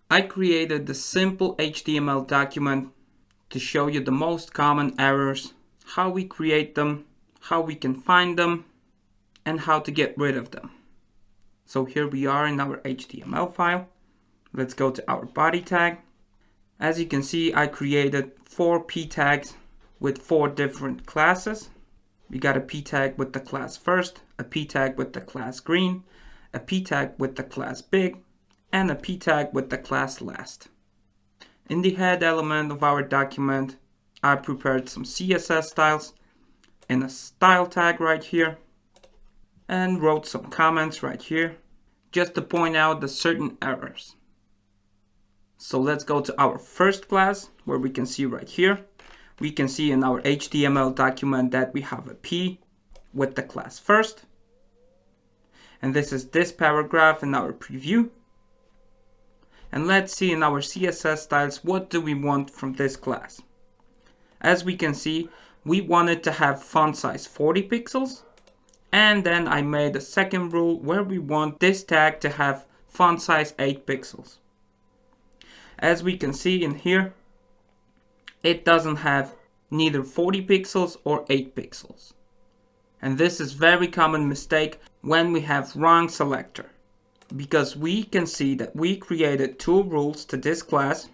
I created the simple HTML document to show you the most common errors, how we create them, how we can find them, and how to get rid of them. So here we are in our HTML file. Let's go to our body tag. As you can see, I created 4 p tags with 4 different classes. We got a p tag with the class first, a p tag with the class green, a p tag with the class big, and a p tag with the class last. In the head element of our document, I prepared some CSS styles and a style tag right here, and wrote some comments right here just to point out the certain errors. So let's go to our first class, where we can see right here. We can see in our HTML document that we have a p with the class first. And this is this paragraph in our preview. And let's see in our CSS styles, what do we want from this class? As we can see, we wanted to have font size 40 pixels. And then I made a second rule where we want this tag to have font size 8 pixels. As we can see in here, it doesn't have neither 40 pixels or 8 pixels. And this is very common mistake when we have wrong selector. Because we can see that we created 2 rules to this class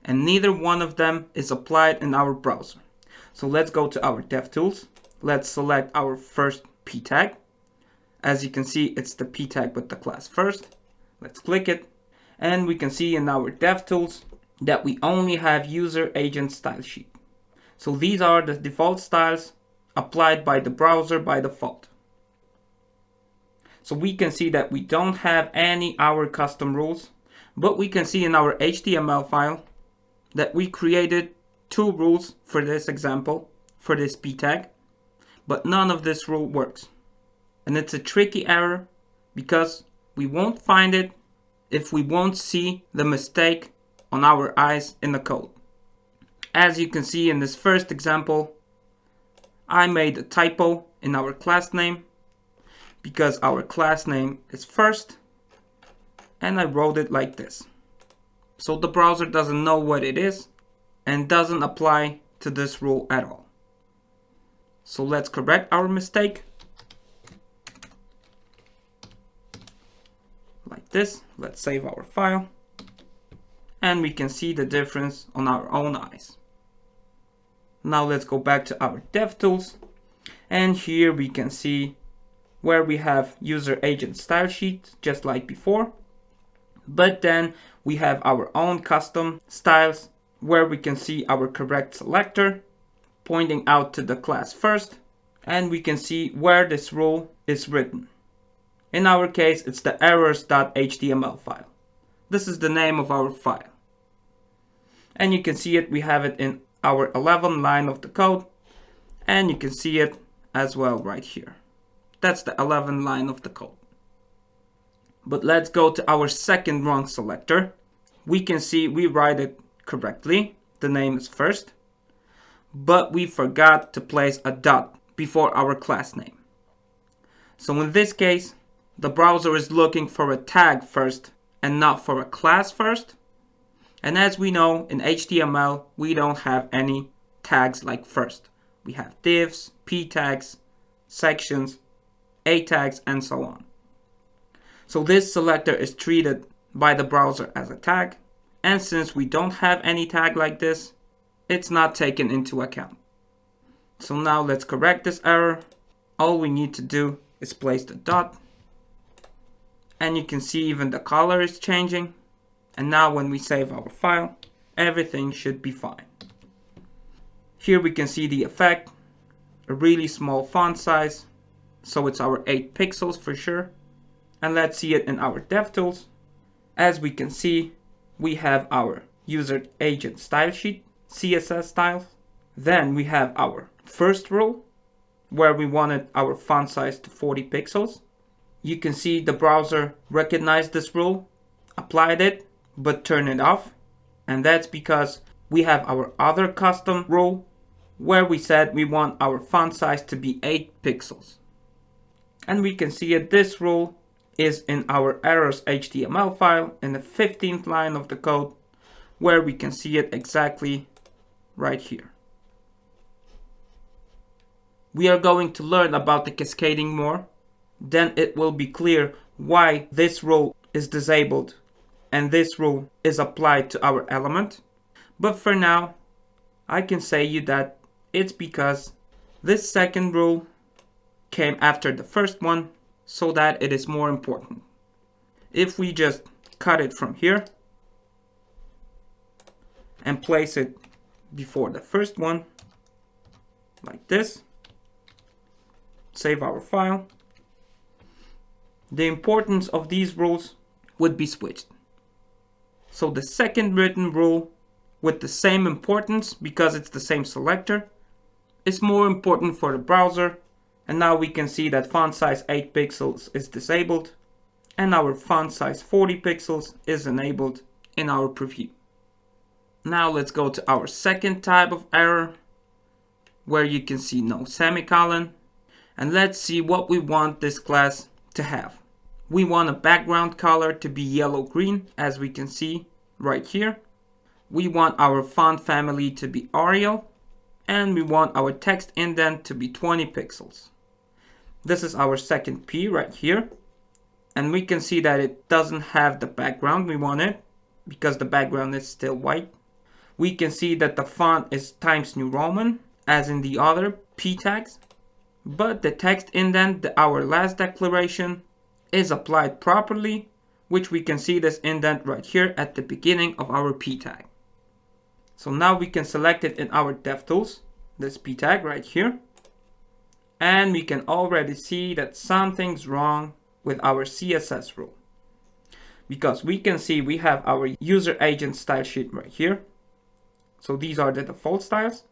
and neither one of them is applied in our browser. So let's go to our DevTools. Let's select our first p tag. As you can see, it's the p tag with the class first. Let's click it. And we can see in our DevTools that we only have user agent style sheet. So these are the default styles applied by the browser by default. So we can see that we don't have any our custom rules, but we can see in our HTML file that we created 2 rules for this example, for this p tag, but none of this rule works. And it's a tricky error because we won't find it if we won't see the mistake on our eyes in the code. As you can see in this first example, I made a typo in our class name because our class name is first, and I wrote it like this. So the browser doesn't know what it is and doesn't apply to this rule at all. So let's correct our mistake. Like this. Let's save our file. And we can see the difference on our own eyes. Now let's go back to our DevTools. And here we can see where we have user agent style sheet, just like before. But then we have our own custom styles where we can see our correct selector pointing out to the class first. And we can see where this rule is written. In our case, it's the errors.html file. This is the name of our file. And you can see it, we have it in our 11th line of the code. And you can see it as well right here. That's the 11th line of the code. But let's go to our second wrong selector. We can see we write it correctly. The name is first. But we forgot to place a dot before our class name. So in this case, the browser is looking for a tag first and not for a class first. And as we know, in HTML, we don't have any tags like first. We have divs, p tags, sections, a tags, and so on. So this selector is treated by the browser as a tag. And since we don't have any tag like this, it's not taken into account. So now let's correct this error. All we need to do is place the dot. And you can see even the color is changing. And now when we save our file, everything should be fine. Here we can see the effect, a really small font size. So it's our 8 pixels for sure. And let's see it in our DevTools. As we can see, we have our user agent style sheet, CSS styles. Then we have our first rule, where we wanted our font size to 40 pixels. You can see the browser recognized this rule, applied it, but turned it off. And that's because we have our other custom rule, where we said we want our font size to be 8 pixels. And we can see it, this rule is in our errors HTML file in the 15th line of the code, where we can see it exactly right here. We are going to learn about the cascading more. Then it will be clear why this rule is disabled and this rule is applied to our element. But for now, I can say you that it's because this second rule came after the first one, so that it is more important. If we just cut it from here and place it before the first one, like this, save our file, the importance of these rules would be switched. So the second written rule with the same importance, because it's the same selector, is more important for the browser. And now we can see that font size 8 pixels is disabled and our font size 40 pixels is enabled in our preview. Now let's go to our second type of error, where you can see no semicolon, and let's see what we want this class to have. We want a background color to be yellow-green, as we can see right here. We want our font family to be Arial, and we want our text indent to be 20 pixels. This is our second P right here, and we can see that it doesn't have the background we wanted because the background is still white. We can see that the font is Times New Roman, as in the other P tags, but the text indent, our last declaration, is applied properly, which we can see this indent right here at the beginning of our P tag. So now we can select it in our DevTools, this P tag right here, and we can already see that something's wrong with our CSS rule. Because we can see we have our user agent style sheet right here. So these are the default styles,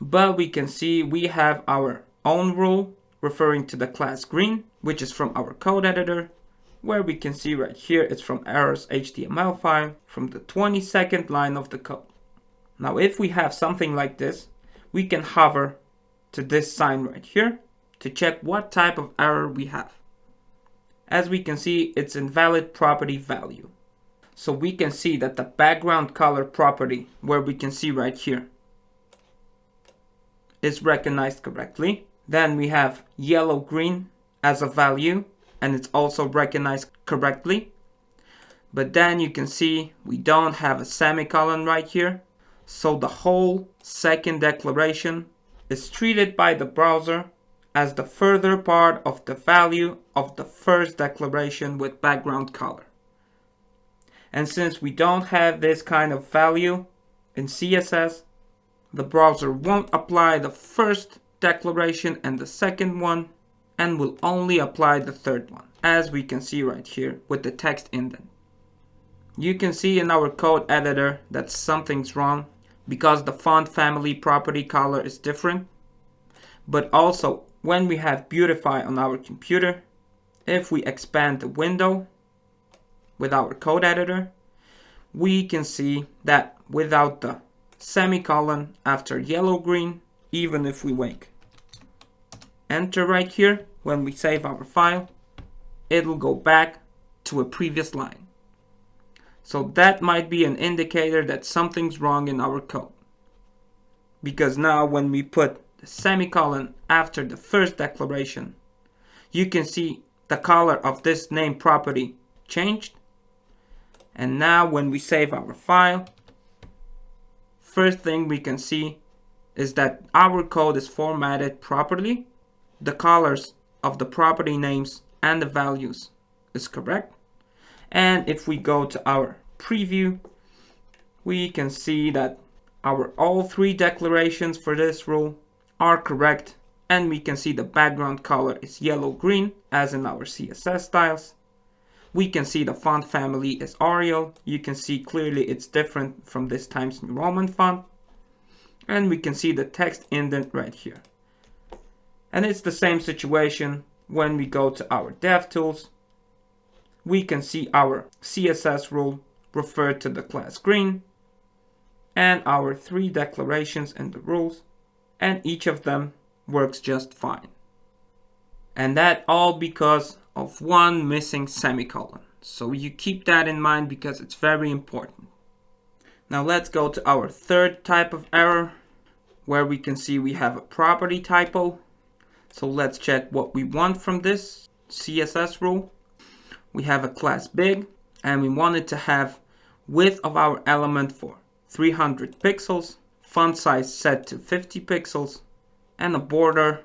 but we can see we have our own rule referring to the class green, which is from our code editor, where we can see right here it's from errors HTML file from the 22nd line of the code. Now if we have something like this, we can hover to this sign right here to check what type of error we have. As we can see, it's invalid property value. So we can see that the background color property, where we can see right here, is recognized correctly. Then we have yellow-green as a value, and it's also recognized correctly. But then you can see we don't have a semicolon right here. So the whole second declaration is treated by the browser as the further part of the value of the first declaration with background color. And since we don't have this kind of value in CSS, the browser won't apply the first declaration and the second one, and will only apply the third one, as we can see right here with the text indent. You can see in our code editor that something's wrong because the font family property color is different. But also, when we have Beautify on our computer, if we expand the window with our code editor, we can see that without the semicolon after yellow-green, even if we make enter right here, when we save our file, it'll go back to a previous line. So that might be an indicator that something's wrong in our code. Because now when we put the semicolon after the first declaration, you can see the color of this name property changed. And now when we save our file, first thing we can see is that our code is formatted properly. The colors of the property names and the values is correct. And if we go to our preview, we can see that our all three declarations for this rule are correct, and we can see the background color is yellow-green as in our CSS styles. We can see the font family is Arial. You can see clearly it's different from this Times New Roman font. And we can see the text indent right here. And it's the same situation when we go to our DevTools. We can see our CSS rule referred to the class green and our three declarations in the rules, and each of them works just fine. And that all because of one missing semicolon. So you keep that in mind because it's very important. Now let's go to our third type of error, where we can see we have a property typo. So let's check what we want from this CSS rule. We have a class big, and we want it to have width of our element for 300 pixels, font size set to 50 pixels, and a border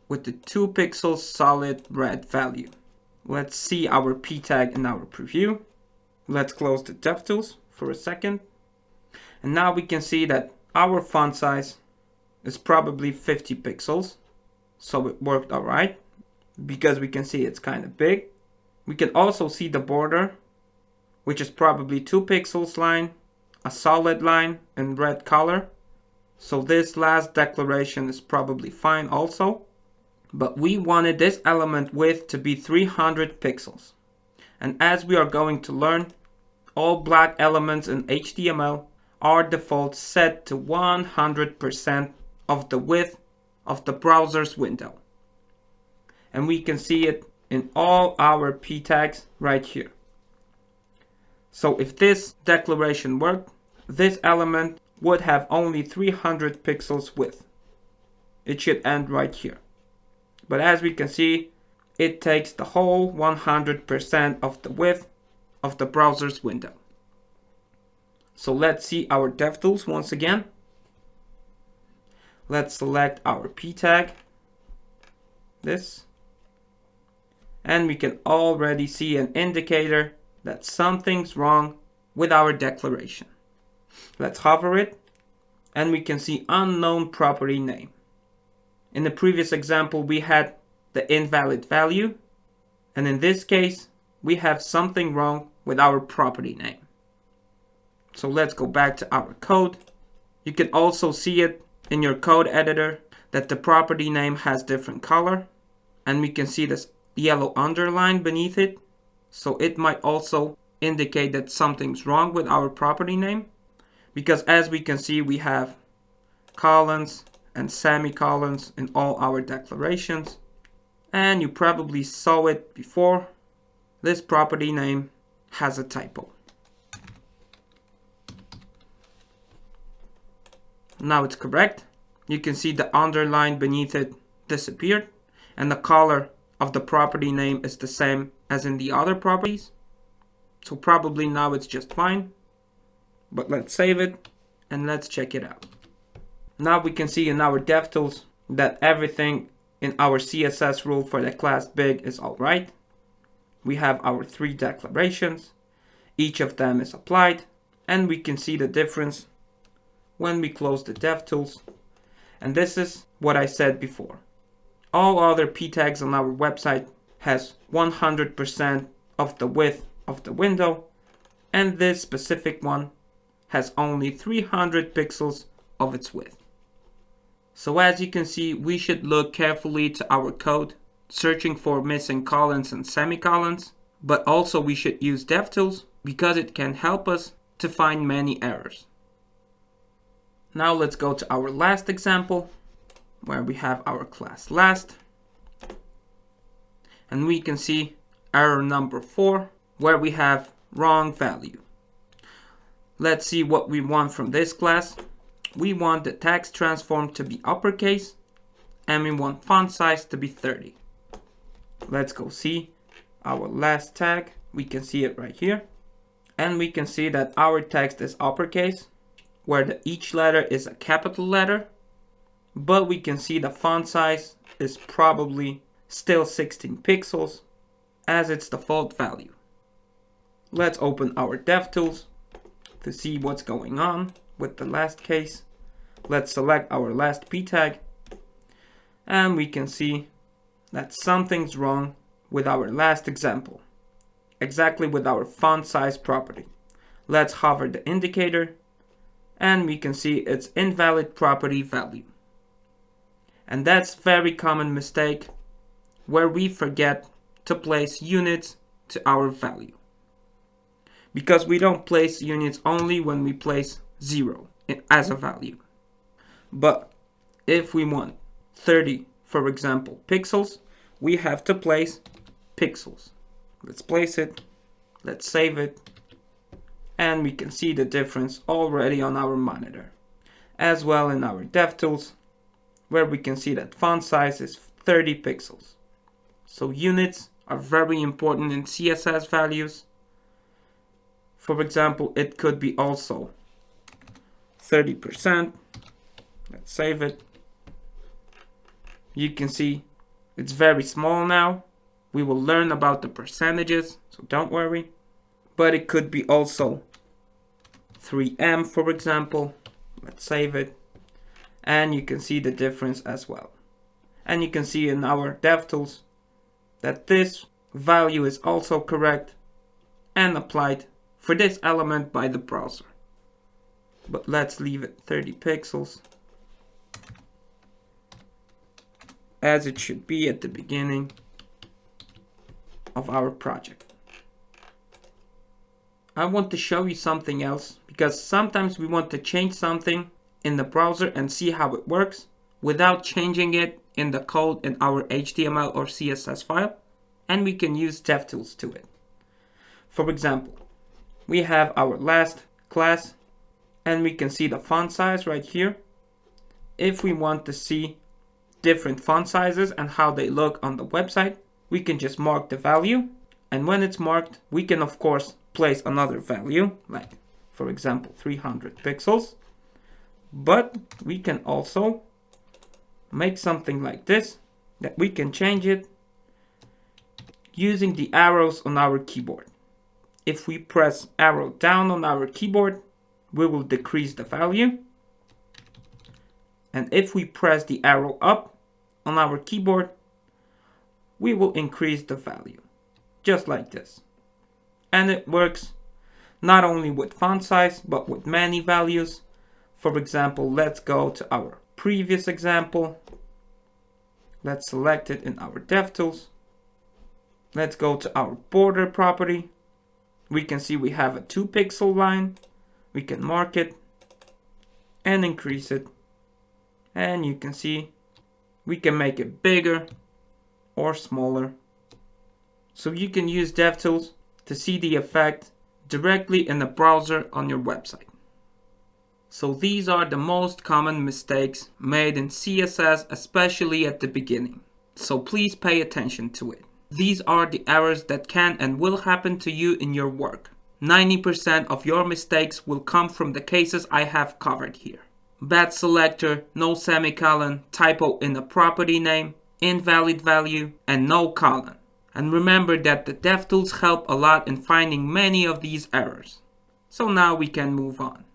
with the 2 pixels solid red value. Let's see our p tag in our preview. Let's close the DevTools for a second. And now we can see that our font size is probably 50 pixels. So it worked alright, because we can see it's kind of big. We can also see the border, which is probably 2 pixels line, a solid line in red color. So this last declaration is probably fine also. But we wanted this element width to be 300 pixels. And as we are going to learn, all black elements in HTML are default set to 100% of the width of the browser's window. And we can see it in all our p tags right here. So if this declaration worked, this element would have only 300 pixels width. It should end right here. But as we can see, it takes the whole 100% of the width of the browser's window. So let's see our DevTools once again. Let's select our p tag, this, and we can already see an indicator that something's wrong with our declaration. Let's hover it, and we can see unknown property name. In the previous example, we had the invalid value, and in this case, we have something wrong with our property name. So let's go back to our code. You can also see it in your code editor that the property name has different color, and we can see this yellow underline beneath it. So it might also indicate that something's wrong with our property name, because as we can see, we have colons and semicolons in all our declarations. And you probably saw it before. This property name has a typo. Now it's correct. You can see the underline beneath it disappeared, and the color of the property name is the same as in the other properties. So probably now it's just fine. But let's save it and let's check it out. Now we can see in our DevTools that everything in our CSS rule for the class big is alright. We have our 3 declarations. Each of them is applied, and we can see the difference when we close the DevTools. And this is what I said before. All other p tags on our website has 100% of the width of the window, and this specific one has only 300 pixels of its width. So as you can see, we should look carefully to our code, searching for missing colons and semicolons, but also we should use DevTools because it can help us to find many errors. Now let's go to our last example, where we have our class last. And we can see error number 4, where we have wrong value. Let's see what we want from this class. We want the text transform to be uppercase, and we want font size to be 30. Let's go see our last tag. We can see it right here. And we can see that our text is uppercase, where each letter is a capital letter. But we can see the font size is probably still 16 pixels, as its default value. Let's open our DevTools to see what's going on with the last case. Let's select our last p tag, and we can see that something's wrong with our last example, exactly with our font size property. Let's hover the indicator, and we can see its invalid property value. And that's a very common mistake, where we forget to place units to our value. Because we don't place units only when we place 0 as a value. But if we want 30, for example, pixels, we have to place pixels. Let's place it, let's save it, and we can see the difference already on our monitor. As well in our DevTools, where we can see that font size is 30 pixels. So units are very important in CSS values. For example, it could be also 30%. Let's save it. You can see it's very small now. We will learn about the percentages, so don't worry. But it could be also 3M, for example. Let's save it. And you can see the difference as well. And you can see in our DevTools that this value is also correct and applied for this element by the browser. But let's leave it 30 pixels as it should be at the beginning of our project. I want to show you something else, because sometimes we want to change something in the browser and see how it works without changing it in the code in our HTML or CSS file, and we can use DevTools to it. For example, we have our last class and we can see the font size right here. If we want to see different font sizes and how they look on the website, we can just mark the value, and when it's marked, we can of course place another value, like for example 300 pixels, but we can also make something like this, that we can change it using the arrows on our keyboard. If we press arrow down on our keyboard, we will decrease the value, and if we press the arrow up on our keyboard, we will increase the value, just like this. And it works not only with font size, but with many values. For example, let's go to our previous example. Let's select it in our DevTools. Let's go to our border property. We can see we have a 2 pixel line. We can mark it and increase it. And you can see we can make it bigger or smaller. So you can use DevTools to see the effect directly in the browser on your website. So these are the most common mistakes made in CSS, especially at the beginning. So please pay attention to it. These are the errors that can and will happen to you in your work. 90% of your mistakes will come from the cases I have covered here. Bad selector, no semicolon, typo in the property name, invalid value, and no colon. And remember that the DevTools help a lot in finding many of these errors. So now we can move on.